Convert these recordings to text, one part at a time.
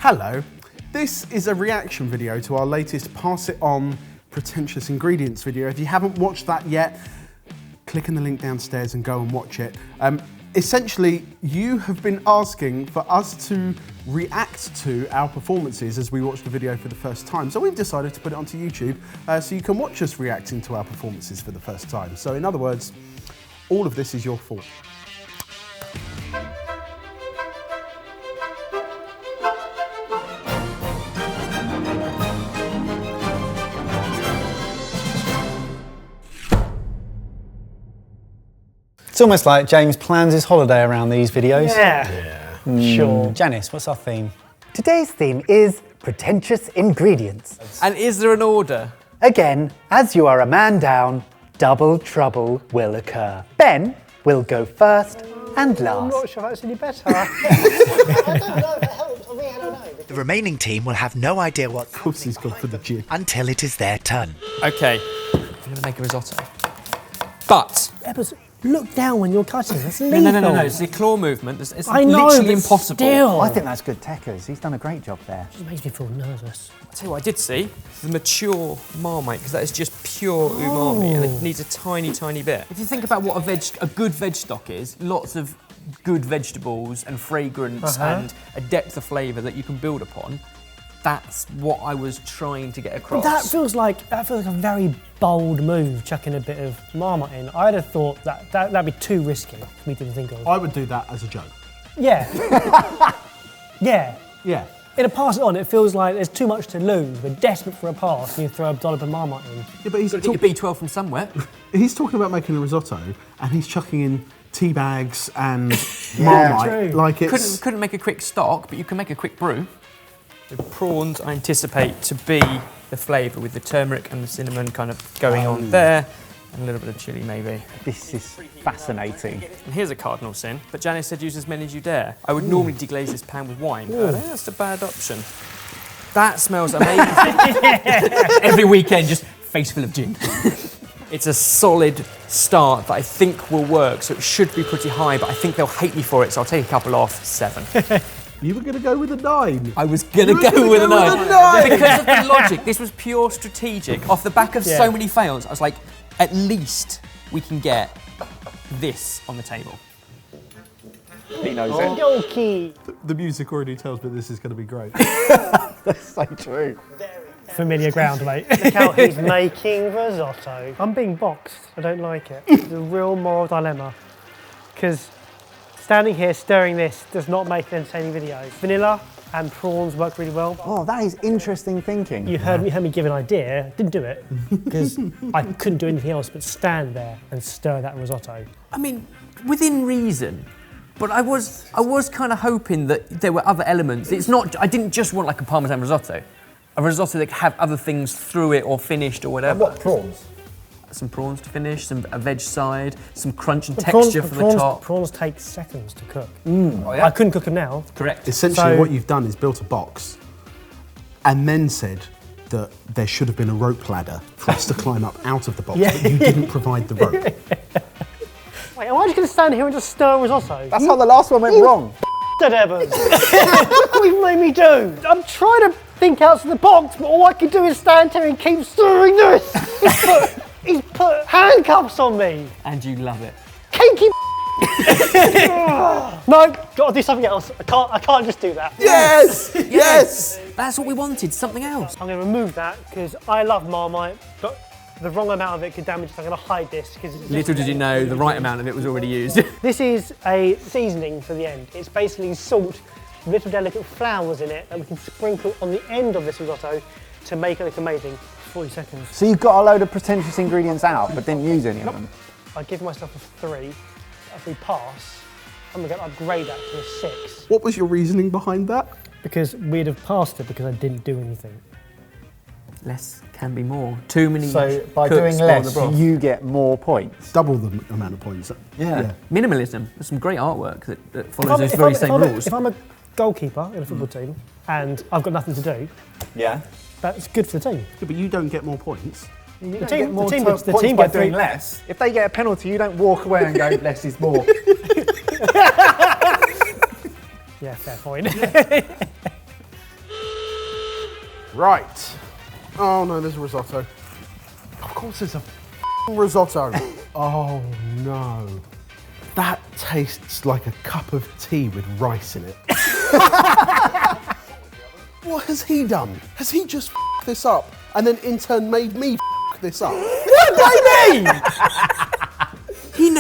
Hello, this is a reaction video to our latest Pass It On Pretentious Ingredients video. If you haven't watched that yet, click on the link downstairs and go and watch it. Essentially, you have been asking for us to react to our performances as we watch the video for the first time. So we've decided to put it onto YouTube so you can watch us reacting to our performances for the first time. So in other words, all of this is your fault. It's almost like James plans his holiday around these videos. Yeah. Sure. Janice, what's our theme? Today's theme is pretentious ingredients. And is there an order? Again, as you are a man down, double trouble will occur. Ben will go first and last. I'm not sure that's any better. The remaining team will have no idea what Of course he's gone for the gin. until it is their turn. Okay, I'm going to make a risotto. But... Ebbers, look down when you're cutting. That's lethal. No. It's the claw movement. It's I know, literally but impossible. still. I think that's good techers. He's done a great job there. It makes me feel nervous. I'll tell you what I did see. The mature Marmite, because that is just pure umami and it needs a tiny, tiny bit. If you think about what a good veg stock is, lots of good vegetables and fragrance and a depth of flavour that you can build upon. That's what I was trying to get across. That feels like a very bold move, chucking a bit of Marmite in. I'd have thought that'd be too risky for me to think of. I would do that as a joke. Yeah. Yeah. Yeah. In a pass it on, it feels like there's too much to lose. We're desperate for a pass, and you throw a dollop of Marmite in. Yeah, but he's Got to get your B12 from somewhere. He's talking about making a risotto, and he's chucking in tea bags and Marmite. True. Like it's... Couldn't make a quick stock, but you can make a quick brew. The prawns I anticipate to be the flavour with the turmeric and the cinnamon kind of going on there, and a little bit of chilli maybe. This is fascinating. And here's a cardinal sin, but Janice said use as many as you dare. I would normally deglaze this pan with wine, but I don't think that's a bad option. That smells amazing. Every weekend, just face full of gin. It's a solid start that I think will work, so it should be pretty high, but I think they'll hate me for it, so I'll take a couple off. 7. You were going to go with a 9. I was going to go with a 9. Because of the logic, this was pure strategic. Off the back of so many fails, I was like, at least we can get this on the table. He knows Okie. The music already tells me this is going to be great. That's so true. Familiar ground, mate. Look how he's making risotto. I'm being boxed. I don't like it. It's a real moral dilemma. Because standing here stirring this does not make an entertaining video. Vanilla and prawns work really well. Oh, that is interesting thinking. You heard me give an idea, didn't do it, because I couldn't do anything else but stand there and stir that risotto. I mean, within reason. But I was kind of hoping that there were other elements. It's not, I didn't just want like a Parmesan risotto. A risotto that could have other things through it or finished or whatever. What, prawns? Some prawns to finish, a veg side, some crunch and texture for the top. Prawns take seconds to cook. Oh, yeah? I couldn't cook them now. Correct. Essentially So- what you've done is built a box and then said that there should have been a rope ladder for us to climb up out of the box, but you didn't provide the rope. Wait, am I just going to stand here and just stir risotto? That's how the last one went wrong. Evans. Look what you've made me do. I'm trying to think outside the box, but all I can do is stand here and keep stirring this. He's put handcuffs on me. And you love it. Kinky. No, got to do something else. I can't just do that. Yes! Yes! That's what we wanted, something else. I'm going to remove that because I love Marmite, but the wrong amount of it could damage it. I'm going to hide this because Little did you know, the right amount of it was already used. this is a seasoning for the end. It's basically salt, little delicate flowers in it that we can sprinkle on the end of this risotto to make it look amazing. 40 seconds. So you've got a load of pretentious ingredients out, but didn't use any of them? I give myself a 3. If we pass, I'm going to upgrade that to a 6. What was your reasoning behind that? Because we'd have passed it because I didn't do anything. Less can be more. Too many So by cooks doing spoil less, the broth. you get more points. Double the amount of points. Yeah. Minimalism. There's some great artwork that follows those very same rules. If I'm a goalkeeper in a football team and I've got nothing to do, Yeah. that's good for the team. Yeah, but you don't get more points. The team by get 3. doing less. If they get a penalty, you don't walk away and go, less is more. Yeah, fair point. Right. Oh no, there's a risotto. Of course there's a risotto. Oh no. That tastes like a cup of tea with rice in it. What has he done? Has he just f***ed this up and then in turn made me f*** this up? Why me?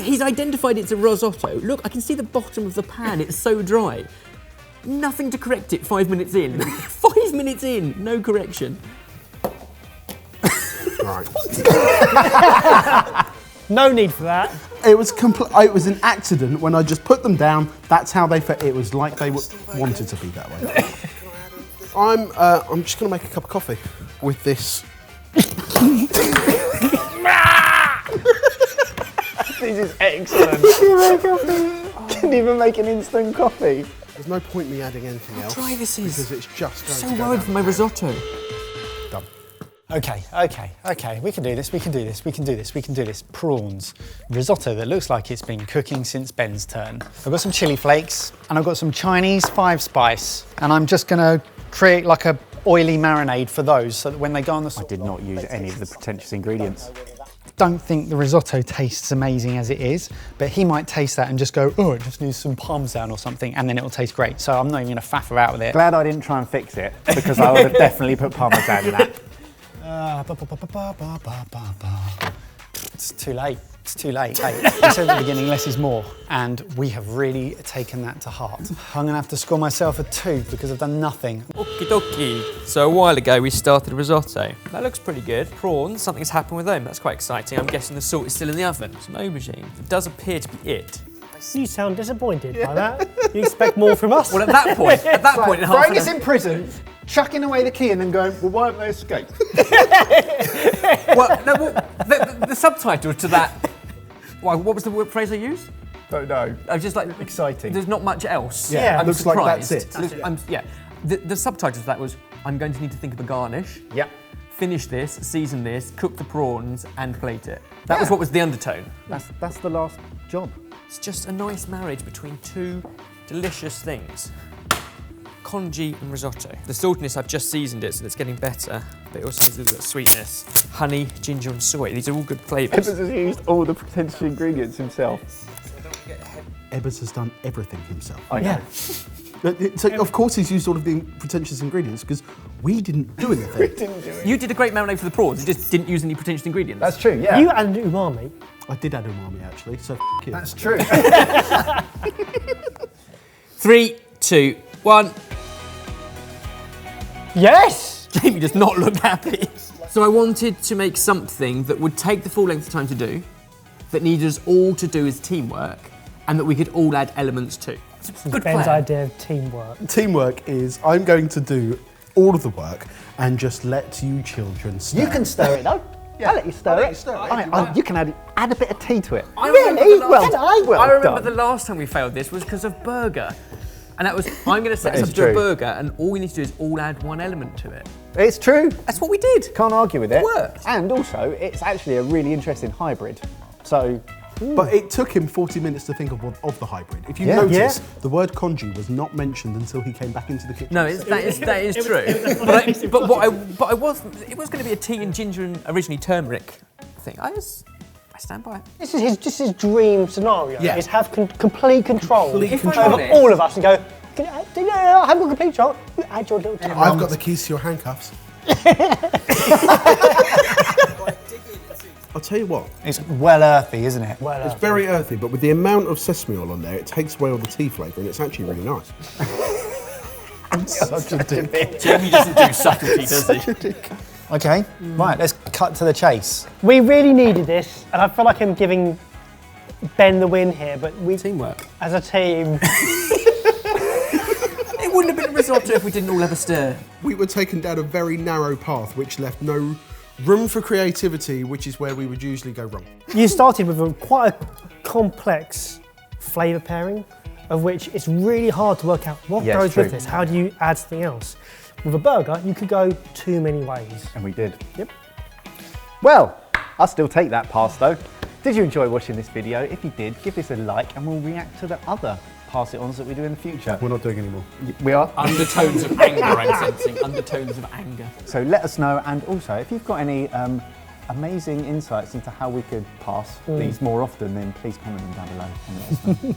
He's identified it's a risotto. Look, I can see the bottom of the pan. It's so dry. Nothing to correct it 5 minutes in. 5 minutes in, no correction. Right. No need for that. It was an accident when I just put them down. That's how they fit. It was like they wanted to be that way. I'm just going to make a cup of coffee with this. This is excellent. Didn't even make an instant coffee. There's no point me adding anything else. Dry this is. Because it's just going So to go worried down for my the risotto. Done. Okay. We can do this. Prawns. Risotto that looks like it's been cooking since Ben's turn. I've got some chili flakes and I've got some Chinese 5-spice. And I'm just gonna create like a oily marinade for those so that when they go on the sauce. I did not use any of the pretentious ingredients. Don't think the risotto tastes amazing as it is, but he might taste that and just go, oh, it just needs some parmesan or something, and then it'll taste great. So I'm not even gonna faff about with it. Glad I didn't try and fix it, because I would have definitely put parmesan in that. It's too late. It's too late. Hey, I said at the beginning, less is more, and we have really taken that to heart. I'm gonna have to score myself a 2 because I've done nothing. Okie dokie. So a while ago we started a risotto. That looks pretty good. Prawns, something's happened with them. That's quite exciting. I'm guessing the salt is still in the oven. Some aubergine. It does appear to be it. You sound disappointed by that. You expect more from us? Well, at that point, in half Throwing an us in prison, chucking away the key, and then going, well, why haven't they escaped? Well, no, the subtitle to that. Well, what was the phrase I used? Don't know. I was just like Exciting. There's not much else. Yeah. I'm Looks like surprised. that's it. Yeah. The subtitle to that was, I'm going to need to think of a garnish. Yep. Finish this, season this, cook the prawns, and plate it. That was what was the undertone. That's the last job. It's just a nice marriage between two delicious things. Congee and risotto. The saltiness, I've just seasoned it, so it's getting better, but it also has a little bit of sweetness. Honey, ginger and soy, these are all good flavours. Ebbers has used all the pretentious ingredients himself. Ebbers has done everything himself. I know. So of course he's used all of the pretentious ingredients because we didn't do anything. You did a great marinade for the prawns, you just didn't use any pretentious ingredients. That's true, yeah. You added umami. I did add umami actually, so f*** you. That's true. 3, 2, 1. Yes! Jamie does not look happy. So I wanted to make something that would take the full length of time to do, that needed us all to do as teamwork, and that we could all add elements to. It's a good Ben's plan. idea of teamwork. Teamwork is I'm going to do all of the work and just let you children stir. You can stir it though. I'll let you stir it. You can add a bit of tea to it. I remember Really? the Well last- done. I remember Well the done. last time we failed this was because of burger. And that was, I'm going to set That us is up to a true. burger and all we need to do is all add one element to it. It's true. That's what we did. Can't argue with it. worked. And also, it's actually a really interesting hybrid. So, But it took him 40 minutes to think of the hybrid. If you Yeah. notice, the word congee was not mentioned until he came back into the kitchen. No, that is true. It was going to be a tea and ginger and originally turmeric thing. I stand by it. This is his dream scenario. Yeah. Is have complete control Complete over control. all of us and go, I haven't got complete control. You add your little touch. I've got the keys to your handcuffs. I'll tell you what, It's well earthy, isn't it? it's very earthy, but with the amount of sesame oil on there, it takes away all the tea flavour and it's actually really nice. I'm such a dick. Jamie doesn't do subtlety, does he? Okay, right, let's cut to the chase. We really needed this, and I feel like I'm giving Ben the win here, but we, Teamwork. as a team, It wouldn't have been a risotto if we didn't all have a stir. We were taken down a very narrow path which left no room for creativity, which is where we would usually go wrong. you started with quite a complex flavour pairing, of which it's really hard to work out what Yeah, it's goes true. with this. How do you add something else? With a burger, you could go too many ways. and we did. Yep. Well, I'll still take that pass though. Did you enjoy watching this video? If you did, give this a like and we'll react to the other pass it on so that we do in the future. We're not doing any more. We are. Undertones of anger, I'm sensing. Undertones of anger. So let us know, and also if you've got any amazing insights into how we could pass these more often, then please comment them down below and let us know.